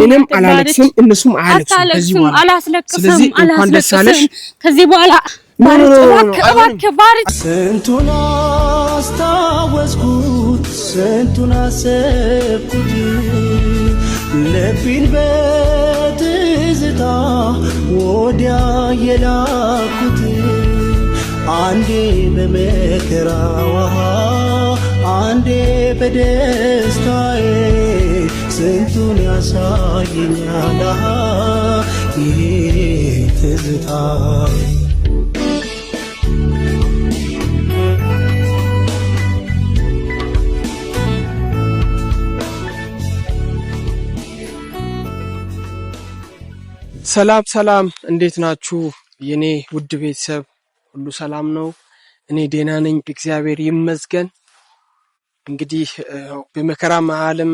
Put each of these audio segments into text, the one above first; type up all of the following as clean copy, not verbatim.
እኔም አላለቅስም እነሱም አያለቅሱም ከዚህ በኋላ ስለዚህ እንኳን ደስ አለሽ ከዚህ በኋላ ባርክ ስንቱን አስታወስኩት ስንቱን አሰብኩት ልቤን በትዝታ ወዲያ የላኩት አንዴ በመከራዋ አንዴ በደስታዬ ስንቱን ያሳየኛል ይሄ ትዝታ ሰላም እንዴት ናችሁ የኔ ውድ ቤተሰብ ሁሉ ሰላም ነው እኔ ደህና ነኝ እግዚአብሔር ይመስገን እንግዲህ በመከራ መዓልም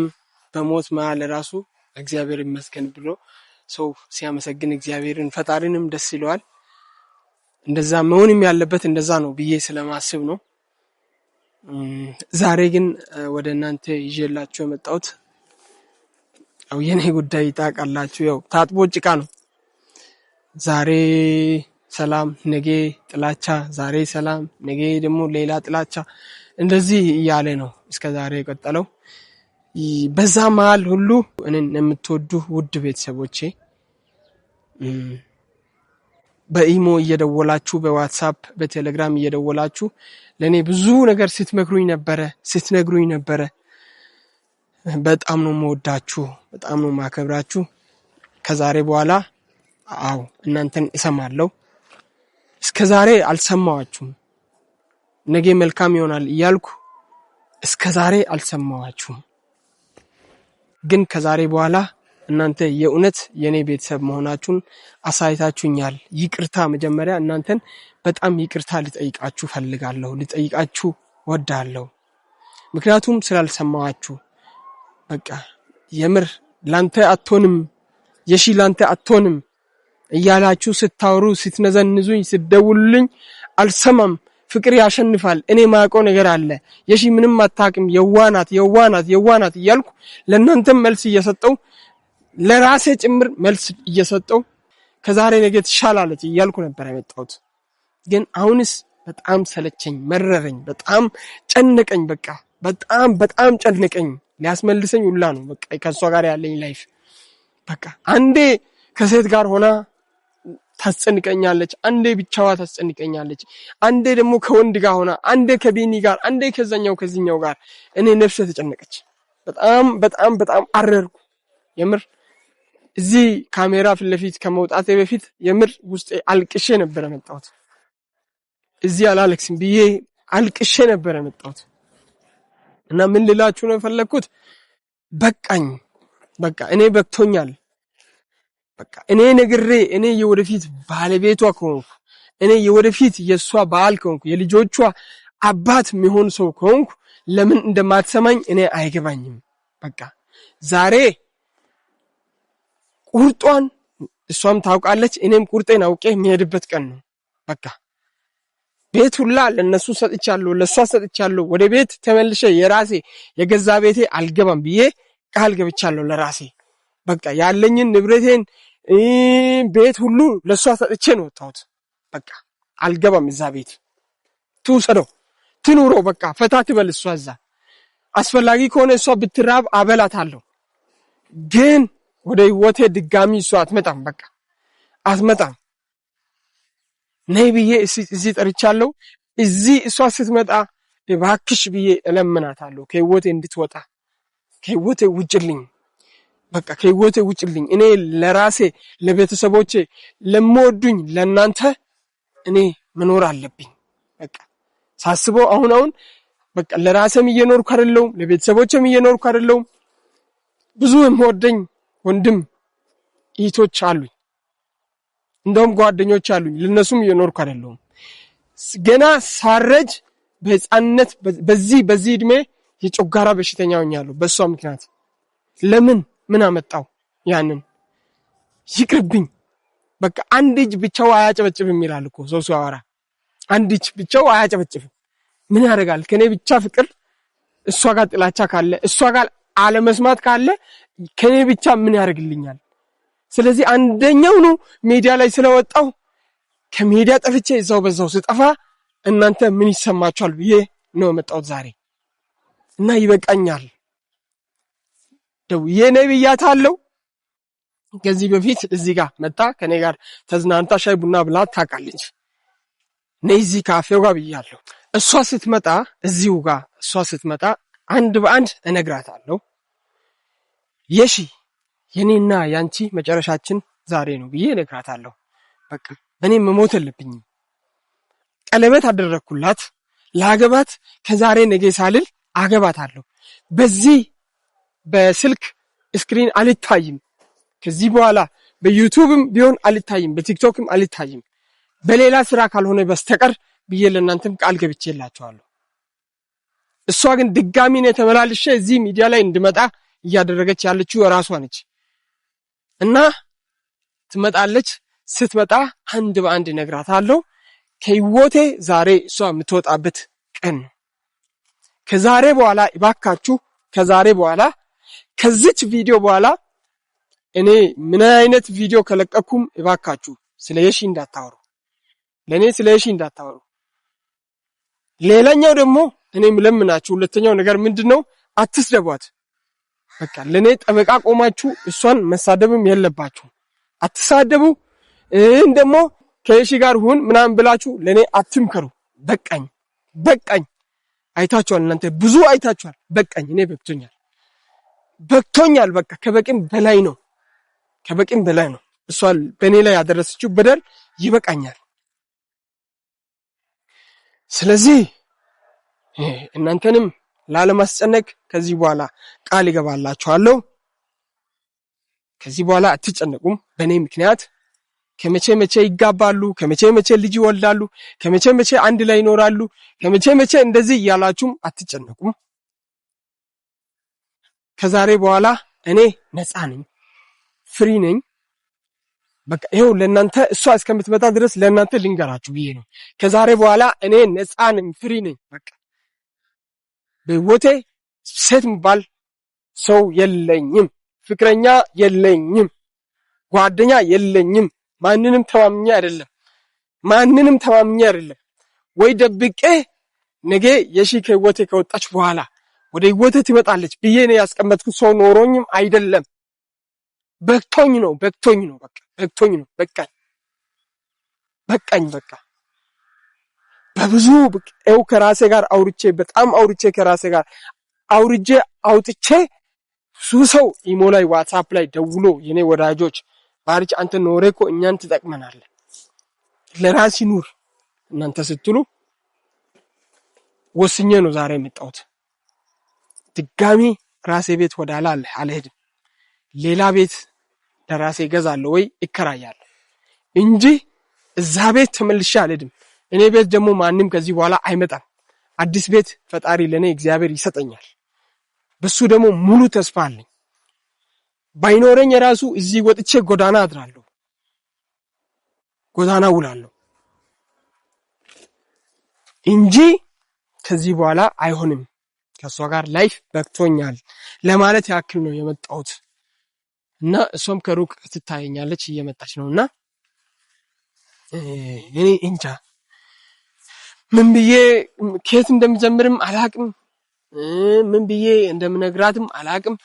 በሞት መዓል ራሱ እግዚአብሔር ይመስገን ብሎ ሰው ሲያመሰግን እግዚአብሔርን ፈጣሪንም ደስ ይለዋል እንደዛ መሆንም ያለበት እንደዛ ነው ብዬ ስለማስብ ነው ዛሬ ግን ወደ እናንተ ይዤላችሁ የመጣሁት ያው የኔ ጉዳይ ታውቃላችሁ ያው ታጥቦ ጭቃ ነው ዛሬ ሰላም ነገ ጥላቻ ዛሬ ሰላም ነገ ደግሞ ሌላ ጥላቻ እንደዚህ እያለ ነው እስከ ዛሬ የቀጠለው በዛ መሃል ሁሉ እኔን የምትወዱ ውድ ቤተሰቦቼ በኢሞ እየደወላችሁ በዋትስአፕ በቴሌግራም እየደወላችሁ ለኔ ብዙ ነገር ስትነግሩኝ ነበረ በጣም ነው የምወዳችሁ በጣም ነው ማከብራችሁ ከዛሬ በኋላ አው እናንተን እሰማለሁ እስከዛሬ አልሰማዋችሁም ነገ መልካም ይሆናል እያልኩ እስከዛሬ አልሰማዋችሁም ግን ከዛሬ በኋላ እናንተ የእውነት የኔ ቤተሰብ መሆናችሁን አሳይታችሁኛል ይቅርታ መጀመሪያ እናንተን በጣም ይቅርታ ልጠይቃችሁ ፈልጋለሁ ልጠይቃችሁ ወዳለሁ ምክንያቱም ስላልሰማዋችሁ በቃ የምር ላንተ አትሆንም የሺ ላንተ አትሆንም እያላችሁ ስታወሩ ስትነዘንዙኝ ስደውሉልኝ አልሰማም ፍቅር ያሸንፋል እኔ ማቆ ነገር አለ የሺ ምንም አታቅም የዋናት እያልኩ ለእናንተም መልስ እየሰጠው ለራሴ ጭምር መልስ እየሰጠው ከዛሬ ነገ ትሻላለች እያልኩ ነበር የመጣሁት ግን አሁንስ በጣም ሰለቸኝ መረረኝ በጣም ጨነቀኝ በቃ በጣም ጨነቀኝ ሊያስመልሰኝ ሁላ ነው በቃ ከሷ ጋር ያለኝ ላይፍ በቃ አንዴ ከሴት ጋር ሆና ታስጨንቀኛለች አንዴ ብቻዋ ታስጨንቀኛለች አንዴ ደግሞ ከወንድ ጋር ሆና አንዴ ከቢኒ ጋር አንዴ ከዚህኛው ጋር እኔ ነፍሴ ተጨነቀች በጣም አረርኩ የምር እዚህ ካሜራ ፊት ለፊት ከመውጣቴ በፊት የምር ውስጤ አልቅሼ ነበር የመጣሁት እዚህ አላለቅስም ብዬ አልቅሼ ነበር የመጣሁት እና ምን ልላችሁ ነው ፈለኩት በቃኝ በቃ እኔ በቅቶኛል በቃ እኔ ነግሬ እኔ የወደፊት ባለቤቷ ከሆንኩ እኔ የወደፊት የሷ ባል ከሆንኩ የልጆቿ አባት የሚሆን ሰው ከሆንኩ ለምን እንደማትሰማኝ እኔ አይገባኝም በቃ ዛሬ ቁርጧን እሷም ታውቃለች እኔም ቁርጤን አውቄ የሚሄድበት ቀን ነው በቃ ቤት ሁላ ለነሱ ሰጥቻለሁ ለሷ ሰጥቻለሁ ወደ ቤት ተመልሼ የራሴ የገዛ ቤቴ አልገባም ብዬ ቃል ገብቻለሁ ለራሴ በቃ ያለኝን ንብረቴን ቤት ሁሉ ለሷ ሰጥቼ ነው ወጣሁት በቃ አልገባም እዛ ቤት ትውሰደው ትኑሮ በቃ ፈታ ትበል እሷ እዛ አስፈላጊ ከሆነ እሷ ብትራብ አበላታለሁ ግን ወደ ህይወቴ ድጋሚ እሷ አትመጣም በቃ አትመጣም ነይ ብዬ እዚህ ጠርቻለሁ እዚህ እሷ ስትመጣ እባክሽ ብዬ እለምናታለሁ ከህይወቴ እንድትወጣ ከህይወቴ ውጭልኝ በቃ ከህይወቴ ውጭልኝ እኔ ለራሴ ለቤተሰቦቼ ለምወዱኝ ለናንተ እኔ መኖር አለብኝ በቃ ሳስበው አሁን በቃ ለራሴም እየኖርኩ አይደለም ለቤተሰቦቼም እየኖርኩ አይደለም ብዙ የምወደኝ ወንድም እህቶች አሉኝ እንደውም ጓደኞች አሉኝ ለነሱም እየኖርኩ አይደለም ገና ሳረጅ በህፃንነት በዚህ እድሜ የጮጋራ በሽተኛ ሆኛለሁ በሷ ምክንያት ለምን ምን አመጣው ያንን ይቅርብኝ በቃ አንድ እጅ ብቻው አያጨበጭብም ይላል እኮ ሰው ሲያወራ አንድ እጅ ብቻው አያጨበጭብም ምን ያደርጋል ከኔ ብቻ ፍቅር እሷ ጋር ጥላቻ ካለ እሷ ጋር አለመስማት ካለ ከኔ ብቻ ምን ያደርግልኛል? ስለዚህ አንደኛው ነው ሚዲያ ላይ ስለወጣው ከሚዲያ ጠፍቼ እዛው በዛው ስጠፋ እናንተ ምን ይሰማችኋል ብዬ ነው የመጣሁት ዛሬ እና ይበቃኛል። ደውዬ ነብያታለሁ። ከዚህ በፊት እዚህ ጋር መጣ ከኔ ጋር ተዝናንታ ሻይ ቡና ብላ ታውቃለች። ነይ እዚህ ካፌው ጋር ብያለሁ። እሷ ስትመጣ እዚሁ ጋር እሷ ስትመጣ አንድ በአንድ እነግራታለሁ። የሺ የኔና ያንቺ መጨረሻችን ዛሬ ነው ብዬ እነግራታለሁ። በቃ እኔ መሞት የለብኝም። ቀለበት አደረኩላት ላገባት ከዛሬ ነገ ሳልል አገባታለሁ። በዚህ በስልክ ስክሪን አልታይም። ከዚህ በኋላ በዩቲዩብም ቢሆን አልታይም፣ በቲክቶክም አልታይም በሌላ ስራ ካልሆነ በስተቀር ብዬ ለእናንተም ቃል ገብቼላችኋለሁ። እሷ ግን ድጋሚ ነው ተመላልሼ እዚህ ሚዲያ ላይ እንድመጣ እያደረገች ያለችው ራሷ ነች እና ትመጣለች። ስትመጣ አንድ በአንድ እነግራታለሁ። ከህይወቴ ዛሬ እሷ የምትወጣበት ቀን ነው። ከዛሬ በኋላ እባካችሁ ከዛሬ በኋላ ከዚች ቪዲዮ በኋላ እኔ ምን አይነት ቪዲዮ ከለቀኩም እባካችሁ ስለ የሺ እንዳታወሩ፣ ለኔ ስለ የሺ እንዳታወሩ። ሌላኛው ደግሞ እኔም ለምናችሁ ሁለተኛው ነገር ምንድነው? አትስደቧት። በቃ ለኔ ጠበቃ ቆማችሁ እሷን መሳደብም የለባችሁ። አትሳደቡ። ደግሞ ከየሺ ጋር ሁን ምናምን ብላችሁ ለኔ አትምከሩ። በቃኝ። አይታችኋል፣ እናንተ ብዙ አይታችኋል። በቃኝ። እኔ በቅቶኛል። በቃ ከበቂም በላይ ነው። እሷ በእኔ ላይ ያደረሰችው በደል ይበቃኛል። ስለዚህ እናንተንም ላለማስጨነቅ ከዚህ በኋላ ቃል ይገባላችኋለሁ። ከዚህ በኋላ አትጨነቁም በእኔ ምክንያት። ከመቼ ይጋባሉ፣ ከመቼ ልጅ ይወልዳሉ፣ ከመቼ አንድ ላይ ይኖራሉ፣ ከመቼ እንደዚህ እያላችሁም አትጨነቁም። ከዛሬ በኋላ እኔ ነፃ ነኝ፣ ፍሪ ነኝ። በቃ ይሄው ለእናንተ እሷ እስከምትመጣ ድረስ ለእናንተ ልንገራችሁ ብዬ ነው። ከዛሬ በኋላ እኔ ነፃ ነኝ፣ ፍሪ ነኝ። በቃ በህይወቴ ሴት የሚባል ሰው የለኝም፣ ፍቅረኛ የለኝም፣ ጓደኛ የለኝም። ማንንም ተማምኜ አይደለም ወይ ደብቄ ነገ የሺ ከህይወቴ ከወጣች በኋላ ወደ ህይወቴ ትመጣለች ብዬ ነው ያስቀመጥኩት ሰው ኖሮኝም አይደለም። በቅቶኝ ነው። በቃኝ። በብዙ ከራሴ ጋር አውርቼ ከራሴ ጋር አውጥቼ ብዙ ሰው ኢሞ ላይ ዋትስአፕ ላይ ደውሎ የኔ ወዳጆች ባርች አንተ ኖሬ እኮ እኛን ትጠቅመናለህ፣ ለራሲ ኑር እናንተ ስትሉ ወስኜ ነው ዛሬ የመጣሁት። ድጋሚ ራሴ ቤት ወዳላ አልሄድም። ሌላ ቤት ለራሴ ገዛለሁ ወይ እከራያለሁ እንጂ እዛ ቤት ተመልሼ አልሄድም። እኔ ቤት ደግሞ ማንም ከዚህ በኋላ አይመጣም። አዲስ ቤት ፈጣሪ ለኔ እግዚአብሔር ይሰጠኛል። በሱ ደግሞ ሙሉ ተስፋ አለኝ። ባይኖረኝ ራሱ እዚህ ወጥቼ ጎዳና አድራለሁ፣ ጎዳና ውላለሁ እንጂ ከዚህ በኋላ አይሆንም። ከሷ ጋር ላይፍ በቅቶኛል ለማለት ያክል ነው የመጣሁት እና እሷም ከሩቅ ትታየኛለች እየመጣች ነውና እኔ እንጃ ምን ብዬ ከየት እንደምጀምርም አላቅም፣ ምን ብዬ እንደምነግራትም አላቅም።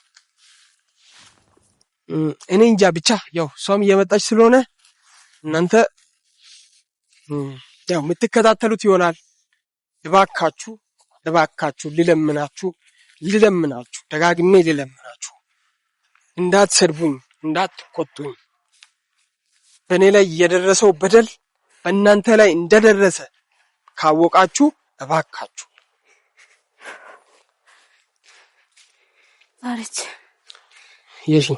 እኔ እንጃ ብቻ ያው እሷም እየመጣች ስለሆነ እናንተ ያው የምትከታተሉት ይሆናል። እባካችሁ ልለምናችሁ ደጋግሜ ልለምናችሁ እንዳትሰድቡኝ፣ እንዳትቆጡኝ። በእኔ ላይ የደረሰው በደል በእናንተ ላይ እንደደረሰ ካወቃችሁ እባካችሁ አረች የሺ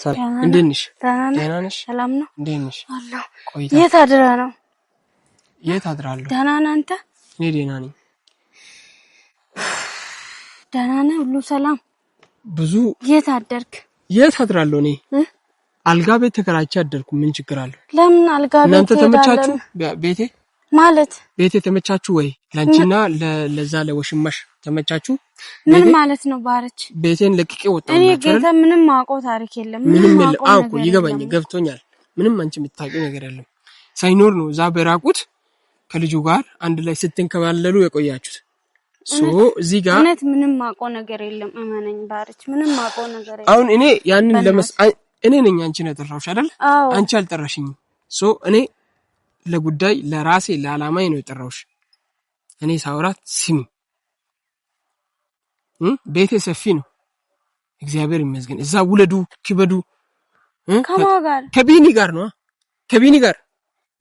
ሰላም እንዴት ነሽ? ደህና ነሽ? ሰላም ነው። እንዴት ነሽ? አላህ ቆይታ የት አድራ ነው? የት አድራለሁ? ደህና ነህ አንተ? እኔ ደህና ነኝ። ደህና ነህ? ሁሉ ሰላም? ብዙ የት አደርክ? የት አድራለሁ? እኔ አልጋ ቤት ተከራይቼ አደርኩ። ምን ችግር አለው? ለምን አልጋ ቤት እናንተ ተመቻችሁ? ቤቴ ማለት ቤቴ ተመቻችሁ ወይ ላንቺና ለዛ ለወሽማሽ ተመቻችሁ ምን ማለት ነው ባርች ቤቴን ለቅቄ ወጣሁ እኔ ጌታ ምንም ማቆ ታሪክ የለም ምንም አውቁ ይገባኝ ገብቶኛል ምንም አንቺ የምታውቂው ነገር የለም ሳይኖር ነው ዛ በራቁት ከልጁ ጋር አንድ ላይ ስትንከባለሉ የቆያችሁት ሶ እዚህ ጋር እነት ምንም ማቆ ነገር የለም እመነኝ ባርች ምንም ማቆ ነገር የለም አሁን እኔ ያንን እኔ ነኝ አንቺን የጠራሁሽ አይደል አንቺ አልጠራሽኝም ሶ እኔ ለጉዳይ ለራሴ ለዓላማዬ ነው የጠራሁሽ እኔ ሳውራት ስሚ ቤቴ ሰፊ ነው እግዚአብሔር ይመስገን እዛ ውለዱ ክበዱ ከማጋር ከቢኒ ጋር ነው ከቢኒ ጋር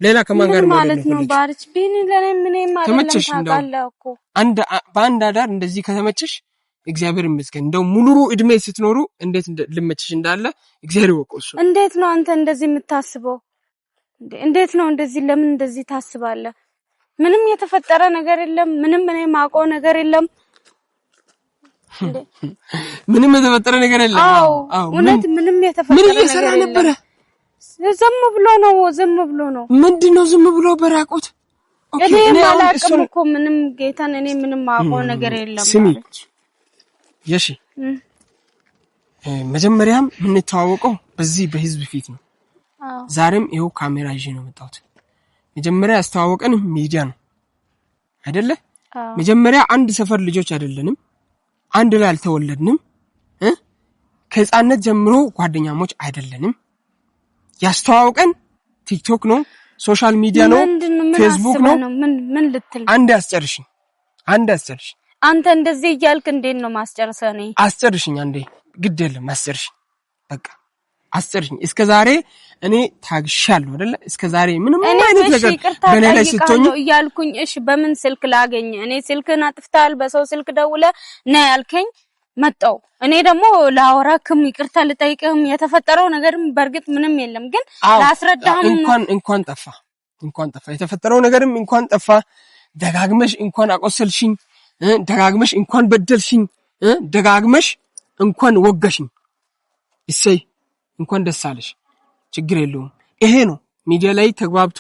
ሌላ ከማን ጋር ማለት ነው ባርች ቢኒ ለኔ ምንም አይደለም ታውቃለህ በአንድ አዳር እንደዚህ ከተመቸሽ እግዚአብሔር ይመስገን እንደው ሙሉ እድሜ ስትኖሩ እንዴት ልመችሽ እንዳለ እግዚአብሔር ይወቀው እንዴት ነው አንተ እንደዚህ የምታስበው እንዴት ነው እንደዚህ ለምን እንደዚህ ታስባለህ ምንም የተፈጠረ ነገር የለም ምንም እኔ ማቆ ነገር የለም ምንም የተፈጠረ ነገር የለም አዎ እውነት ምንም የተፈጠረ ነገር የለም ዝም ብሎ ነው ምንድነው ዝም ብሎ በራቆት እኔ ማላቀም እኮ ምንም ጌታን እኔ ምንም ማቆ ነገር የለም ማለት የሺ መጀመሪያም ምን ተዋወቀው በዚህ በህዝብ ፊት ነው ዛሬም ይሄው ካሜራ ይዤ ነው መጣሁት መጀመሪያ ያስተዋወቀን ሚዲያ ነው አይደለ መጀመሪያ አንድ ሰፈር ልጆች አይደለንም አንድ ላይ አልተወለድንም ከህፃነት ጀምሮ ጓደኛሞች አይደለንም ያስተዋወቀን ቲክቶክ ነው ሶሻል ሚዲያ ነው ፌስቡክ ነው ምን ልትል አንድ አስጨርሽኝ አንተ እንደዚህ ይያልክ እንዴት ነው ማስጨርሰው ነኝ አስጨርሽኝ አንዴ ግድ የለም አስጨርሽኝ በቃ አስጨርሽኝ እስከዛሬ እኔ ታግሻለሁ አይደለ እስከዛሬ ምንም አይነት ነገር በእኔ ስትሆኝ ይያልኩኝ እሺ በምን ስልክ ላገኝ እኔ ስልክን አጥፍታል በሰው ስልክ ደውለ ና ያልከኝ መጣው እኔ ደግሞ ላወራክም ይቅርታ ልጠይቅህም የተፈጠረው ነገርም በርግጥ ምንም የለም ግን ላስረዳህም እንኳን ጠፋ የተፈጠረው ነገርም እንኳን ጠፋ ደጋግመሽ እንኳን አቆሰልሽኝ ደጋግመሽ እንኳን በደልሽኝ ደጋግመሽ እንኳን ወገሽኝ እሰይ እንኳን ደስ አለሽ ችግር የለውም ይሄ ነው ሚዲያ ላይ ተግባብቶ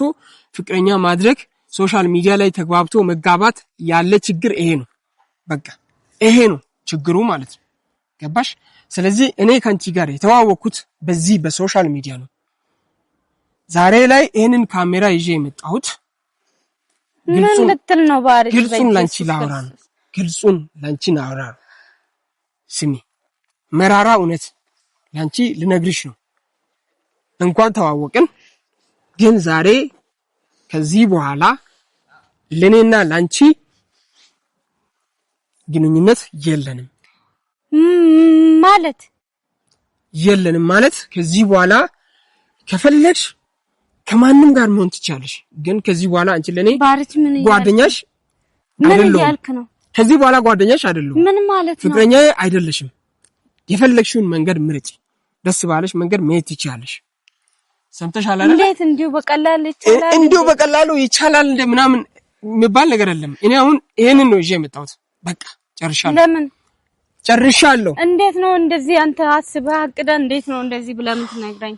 ፍቅረኛ ማድረግ ሶሻል ሚዲያ ላይ ተግባብቶ መጋባት ያለ ችግር ይሄ ነው በቃ ይሄ ነው ችግሩ ማለት ነው ገባሽ ስለዚህ እኔ ካንቺ ጋር የተዋወቅኩት በዚህ በሶሻል ሚዲያ ነው ዛሬ ላይ ይሄንን ካሜራ ይዤ የመጣሁት ምን ልትል ነው ባሪክ ግልጹን ላንቺ ላውራ ስሚ መራራ እውነት ላንቺ ልነግርሽ ነው እንኳን ተዋወቅን ግን ዛሬ ከዚህ በኋላ ለኔና ላንቺ ግንኙነት የለንም ማለት ከዚህ በኋላ ከፈለግሽ ከማንም ጋር መሆን ትችያለሽ ግን ከዚህ በኋላ አንቺ ለኔ ጓደኛሽ አይደለም ከዚህ በኋላ ጓደኛሽ አይደለም ምን ማለት ነው ፍቅረኛዬ አይደለሽም የፈለግሽውን መንገድ ምርጪ ደስ ባለሽ መንገድ መሄድ ትችያለሽ ሰምተሻል አይደል እንዴት እንዲሁ በቀላሉ ይቻላል እንደምናምን የሚባል ነገር አይደለም እኔ አሁን ይሄንን ነው ይዤ የመጣሁት በቃ ጨርሻለሁ እንዴት ነው እንደዚህ አንተ አስበህ አቅደህ እንዴት ነው እንደዚህ ብለህ የምትነግረኝ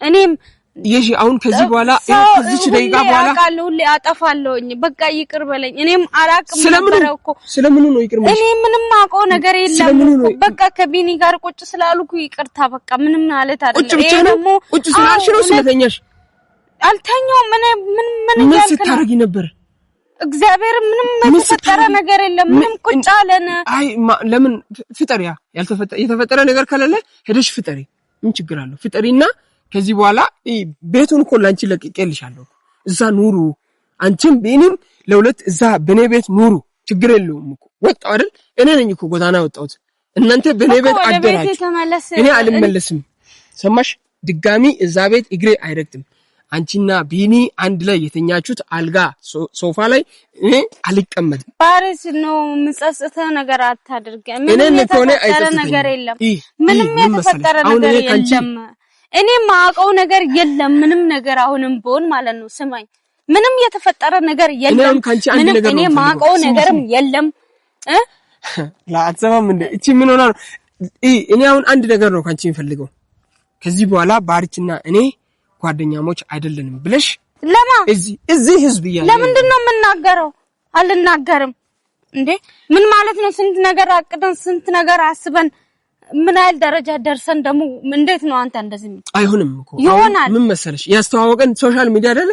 እኔም ይሄ አሁን ከዚህ በኋላ ከዚህ ደቂቃ በኋላ አቃለሁ ሁሌ አጠፋለሁኝ በቃ ይቅር በለኝ እኔም አላቅም ነበርኩ ስለምን ነው ይቅር ማለት እኔ ምንም ማቆ ነገር የለም በቃ ከቢኒ ጋር ቁጭ ስላልኩ ይቅርታ በቃ ምንም ማለት አይደለም ቁጭ ስላልሽ ነው ስለተኛሽ አልተኛው ምን ስታረጊ ነበር እግዚአብሔር ምንም የተፈጠረ ነገር የለም ምንም ቁጭ አለን አይ ለምን ፍጠሪያ የተፈጠረ ነገር ካለ ሄደሽ ፍጠሪ ምን ችግር አለው ፍጠሪና ከዚህ በኋላ ቤቱን እኮ ላንቺ ለቅቄልሻለሁ እዛ ኑሩ አንቺም ቢኒም ለሁለት እዛ በኔ ቤት ኑሩ ችግር የለውም እኮ ወጣው አይደል እኔ ነኝ እኮ ጎዳና ወጣሁት እናንተ በኔ ቤት አደራችሁ እኔ አልመለስም ሰማሽ ድጋሚ እዛ ቤት እግሬ አይረግጥም አንቺና ቢኒ አንድ ላይ የተኛችሁት አልጋ ሶፋ ላይ እኔ አልቀመጥም ባሪስ ነው ምጸጸተ ነገር አታድርገ ምንም የተፈጠረ ነገር የለም ምንም የተፈጠረ ነገር የለም እኔ ማቀው ነገር የለም ምንም ነገር አሁንም ቦን ማለት ነው ስማኝ ምንም የተፈጠረ ነገር የለም ምንም እኔ ማቀው ነገርም የለም ላአትሰማም እንዴ እቺ ምን ሆነ ነው እኔ አሁን አንድ ነገር ነው ካንቺ የምፈልገው ከዚህ በኋላ ባሪችና እኔ ጓደኛሞች አይደለንም ብለሽ ለማ እዚህ ህዝብ ያለ ለምንድን ነው የምናገረው? አልናገርም እንዴ ምን ማለት ነው? ስንት ነገር አቅደን ስንት ነገር አስበን ምን አይል ደረጃ ደርሰን ደግሞ እንዴት ነው አንተ እንደዚህ አይሆንም እኮ ምን መሰለሽ ያስተዋወቀን ሶሻል ሚዲያ አይደለ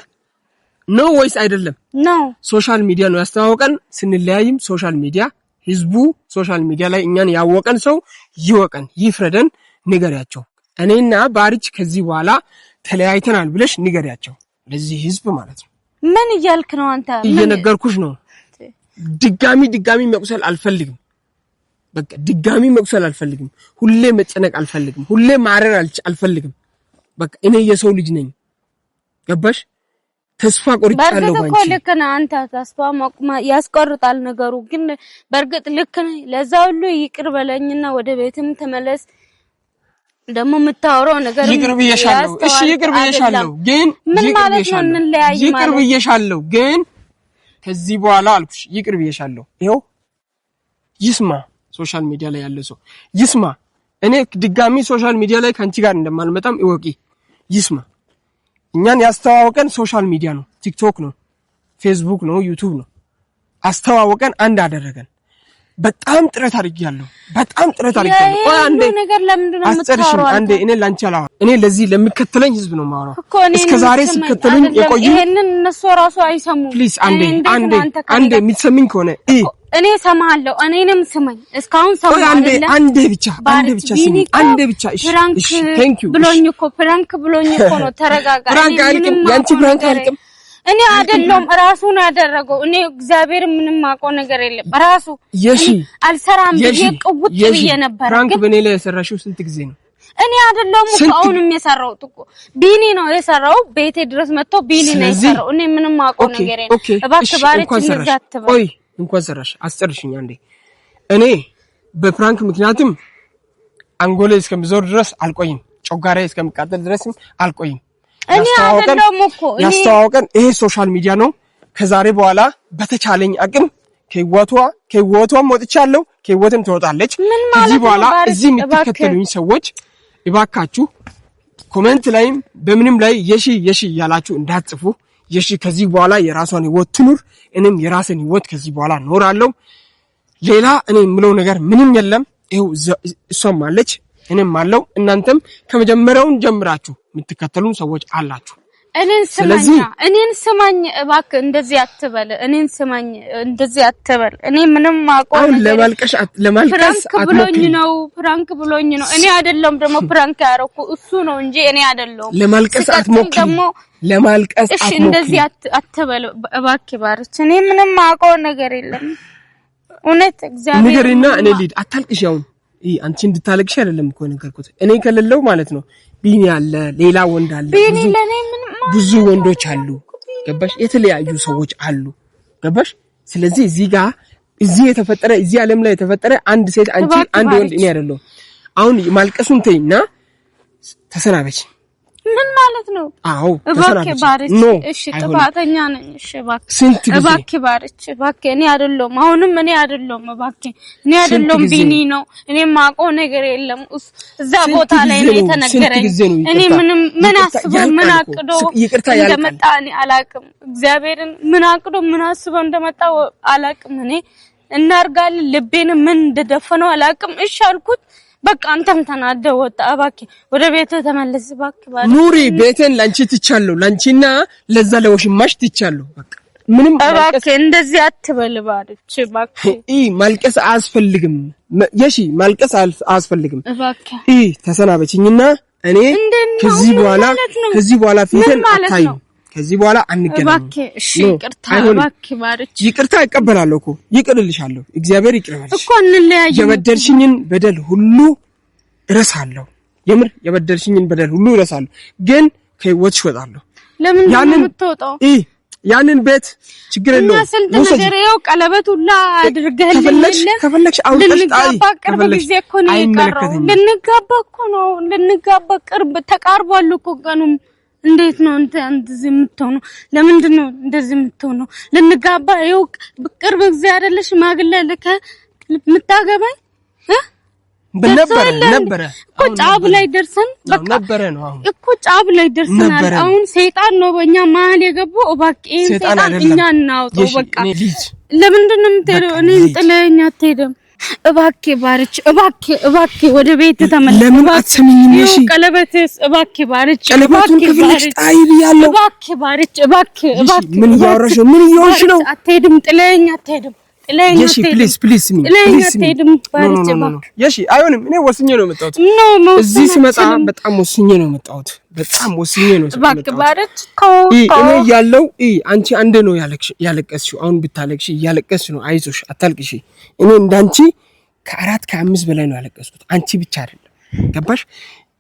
ነው ወይስ አይደለም? ነው ሶሻል ሚዲያ ነው ያስተዋወቀን። ስንለያይም ሶሻል ሚዲያ ህዝቡ ሶሻል ሚዲያ ላይ እኛን ያወቀን ሰው ይወቀን ይፍረደን ንገሪያቸው። እኔና ባርች ከዚህ በኋላ ተለያይተናል ብለሽ ንገሪያቸው ለዚህ ህዝብ ማለት ነው። ምን እያልክ ነው አንተ? እየነገርኩሽ ነው። ድጋሚ መቁሰል አልፈልግም። በቃ ድጋሚ መቁሰል አልፈልግም። ሁሌ መጨነቅ አልፈልግም። ሁሌ ማረር አልፈልግም። በቃ እኔ የሰው ልጅ ነኝ። ገባሽ? ተስፋ ቆርጫለሁ ባንቺ። በርግጥ ልክ ነህ አንተ። ተስፋ ያስቆርጣል ነገሩ ግን በርግጥ ልክ ነህ። ለዛ ሁሉ ይቅር በለኝና ወደ ቤትም ተመለስ። ደግሞ የምታወራው ነገር ይቅር ብዬሻለሁ። እሺ ይቅር ብዬሻለሁ ግን ምን ማለት ነው እንለያይ ማለት? ይቅር ብዬሻለሁ ግን ከዚህ በኋላ አልኩሽ ይቅር ብዬሻለሁ። ይኸው ይስማ ሶሻል ሚዲያ ላይ ያለ ሰው ይስማ። እኔ ድጋሚ ሶሻል ሚዲያ ላይ ካንቺ ጋር እንደማልመጣም እወቂ። ይስማ። እኛን ያስተዋወቀን ሶሻል ሚዲያ ነው፣ ቲክቶክ ነው፣ ፌስቡክ ነው፣ ዩቲዩብ ነው። አስተዋወቀን፣ አንድ አደረገን። በጣም ጥረት አድርጌያለሁ። አንዴ ነገር ለምንድን ነው የምታወራው? አንዴ እኔ ላንቺ አላወራም። እኔ ለዚህ ለምከተለኝ ህዝብ ነው የማወራው። እስከዛሬ ሲከተሉኝ የቆዩ ይሄንን እነሱ ራሱ አይሰሙም። ፕሊዝ አንዴ የምትሰሚኝ ከሆነ እኔ ሰማሃለሁ። እኔንም ስማኝ። እስካሁን ሰማሃለሁ። አንዴ ብቻ ስሚ። አንዴ ብቻ እሺ። ቴንክ ዩ ፕራንክ ብሎኝ እኮ ነው። ተረጋጋ። ፕራንክ አልቅም። ያንቺ ፕራንክ አልቅም። እኔ አይደለም ራሱ ነው ያደረገው። እኔ እግዚአብሔር ምንም ማውቀው ነገር የለም። ራሱ አልሰራም ብዬ ቅውጥ ብዬ ነበር። ፕራንክ በኔ ላይ የሰራሽው ስንት ጊዜ ነው? እኔ አይደለም እኮ አሁንም የሰራው እኮ ቢኒ ነው የሰራው። ቤቴ ድረስ መጥቶ ቢኒ ነው የሰራው። እኔ ምንም ማውቀው ነገር የለም። እባክህ ባሪች ንዛት ቆይ እንኳን ሰራሽ አስጨርሽኝ አንዴ። እኔ በፕራንክ ምክንያቱም አንጎሌ እስከምዞር ድረስ አልቆይም። ጮጋሬ እስከምቃጠል ድረስም አልቆይም። እኔ አይደለም እኮ ያስተዋወቀን ይሄ ሶሻል ሚዲያ ነው። ከዛሬ በኋላ በተቻለኝ አቅም ከህይወቷም ወጥቻለሁ፣ ከህይወትም ትወጣለች። ከዚህ በኋላ እዚህ የምትከተሉኝ ሰዎች እባካችሁ ኮሜንት ላይም በምንም ላይ የሺ ያላችሁ እንዳትጽፉ። የሺ ከዚህ በኋላ የራሷን ህይወት ትኑር፣ እኔም የራሴን ህይወት ከዚህ በኋላ ኖራለሁ። ሌላ እኔ የምለው ነገር ምንም የለም። ይኸው እሷም አለች እኔም አለው። እናንተም ከመጀመሪያው ጀምራችሁ የምትከተሉን ሰዎች አላችሁ። እኔን ስማኝ እባክህ፣ እንደዚህ አትበል። እኔን ስማኝ፣ እንደዚህ አትበል። እኔ ምንም ማቆም ለማልቀስ ፕራንክ ብሎኝ ነው። እኔ አይደለም ደግሞ ፕራንክ ያደረኩ እሱ ነው እንጂ እኔ አይደለም። ለማልቀስ አትሞክሪ። እሺ እንደዚህ አትበል እባክህ ባርች። እኔ ምንም ማቆም ነገር የለም። እውነት እግዚአብሔር ንገሪና እኔ ልሂድ። አታልቅሽ። ያው አንቺ እንድታለቅሽ አይደለም እኮ ነገርኩት። እኔ ከሌለው ማለት ነው ቢኒ አለ፣ ሌላ ወንድ አለ፣ ብዙ ወንዶች አሉ። ገባሽ? የተለያዩ ሰዎች አሉ። ገባሽ? ስለዚህ እዚህ የተፈጠረ እዚህ ዓለም ላይ የተፈጠረ አንድ ሴት አንቺ፣ አንድ ወንድ እኔ አይደለም። አሁን ማልቀሱን ተይና ተሰናበች። ምን ማለት ነው? አዎ እባክህ ባርች። እሺ ጥፋተኛ ነኝ። እሺ እባክህ ባርች፣ እባክህ እኔ አይደለም። አሁንም እኔ አይደለም። እባክህ እኔ አይደለም። ቢኒ ነው። እኔ ማውቀው ነገር የለም። እዛ ቦታ ላይ ነው የተነገረኝ። እኔ ምን አስበው ምን አቅዶ እንደመጣ እኔ አላቅም። እግዚአብሔርን ምን አቅዶ ምን አስበው እንደመጣ አላቅም። እኔ እናርጋለን ልቤን ምን እንደደፈነው አላቅም። እሺ አልኩት። በቃ አንተም ተናደህ ወጣ። እባክህ ወደ ቤትህ ተመለስ። እባክህ ኑሪ። ቤቴን ላንቺ ትቻለሁ፣ ላንቺና ለዛ ለወሽማሽ ትቻለሁ። በቃ ምንም እባክህ እንደዚህ አትበል ባርች። እባክህ ማልቀስ አያስፈልግም። የሺ ማልቀስ አያስፈልግም። እባክህ ተሰናበችኝና እኔ ከዚህ በኋላ ፊትን አታዩ። ከዚህ በኋላ አንገናኝ። እባክህ እሺ ይቅርታ። እባክህ ባርች። ይቅርታ እቀበላለሁ እኮ ይቅርልሻለሁ። እግዚአብሔር ይቅርልሽ እኮ እንለያይ። የበደልሽኝን በደል ሁሉ እረሳለሁ። የምር የበደልሽኝን በደል ሁሉ እረሳለሁ። ግን ከህይወትሽ እወጣለሁ። ለምን ነው የምትወጣው? ያንን ቤት ችግር የለውም። ስንት ነገር ይኸው ቀለበት ሁላ አድርገህልኝ ከፈለግሽ አውጥተሽ ጣይ። ቅርብ ጊዜ እኮ ነው የቀረው። ልንጋባ እኮ ነው። ልንጋባ ተቃርቧል እኮ ቀኑም። እንዴት ነው እንደዚህ የምትሆነው? ለምንድን ነው እንደዚህ የምትሆነው? ልንጋባ ይኸው ቅርብ ጊዜ አይደለ ሽማግሌ ልከህ የምታገባኝ? ነበረ እኮ ጫፍ ላይ ደርሰን በቃ ነበረ ነው አሁን እኮ ጫፍ ላይ ደርሰናል አሁን ሰይጣን ነው በእኛ መሀል የገባው እባክህ ሰይጣን እኛ እናውጣው በቃ ለምንድን ነው የምትሄደው እኔን ጥለኸኝ አትሄድም እባክህ ባርች ወደ ቤት ተመለስ ለምን አትሰሚኝም እሺ ቀለበትስ እባክህ ባርች ቀለበቱን ክፍልሽ ጣይብ ያለው እባክህ ምን እያወራሽ ነው ምን እየሆንሽ ነው አትሄድም ጥለኸኝ አትሄድም የሺ ፕሊዝ የሺ አይሆንም እኔ ወስኜ ነው የመጣሁት እዚህ ሲመጣ በጣም ወስኜ ነው የመጣሁት እኔ ያለው አንቺ አንዴ ነው ያለቀስሽው አሁን ብታለቅሽ ያለቀስሽ ነው አይዞሽ አታልቅሽ እኔ እንዳንቺ ከ4 ከ5 በላይ ነው ያለቀስኩት አንቺ ብቻ አይደለም ገባሽ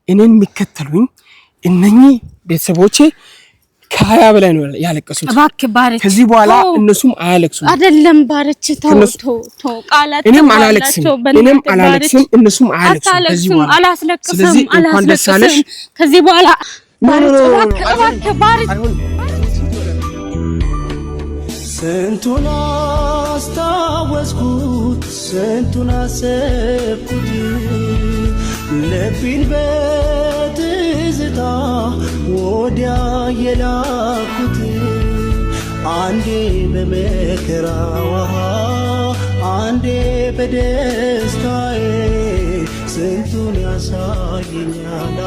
እኔን የሚከተሉኝ እነኚህ ቤተሰቦቼ ከ20 በላይ ነው ያለቀሱት እባክህ ባርች ከዚህ በኋላ እነሱም አያለቅሱም አይደለም ባርች ተው ቃላት እኔም አላለቅስም እነሱም አያለቅሱም ከዚህ በኋላ አላስለቅስም ከዚህ በኋላ እባክህ ባርች ስንቱን አስታወስኩት ስንቱን አሰብኩት ልቤን በትዝታ ወዲያ የላኩት አንዴ በመከራዋ አንዴ በደስታዬ ስንቱን ያሳየኛል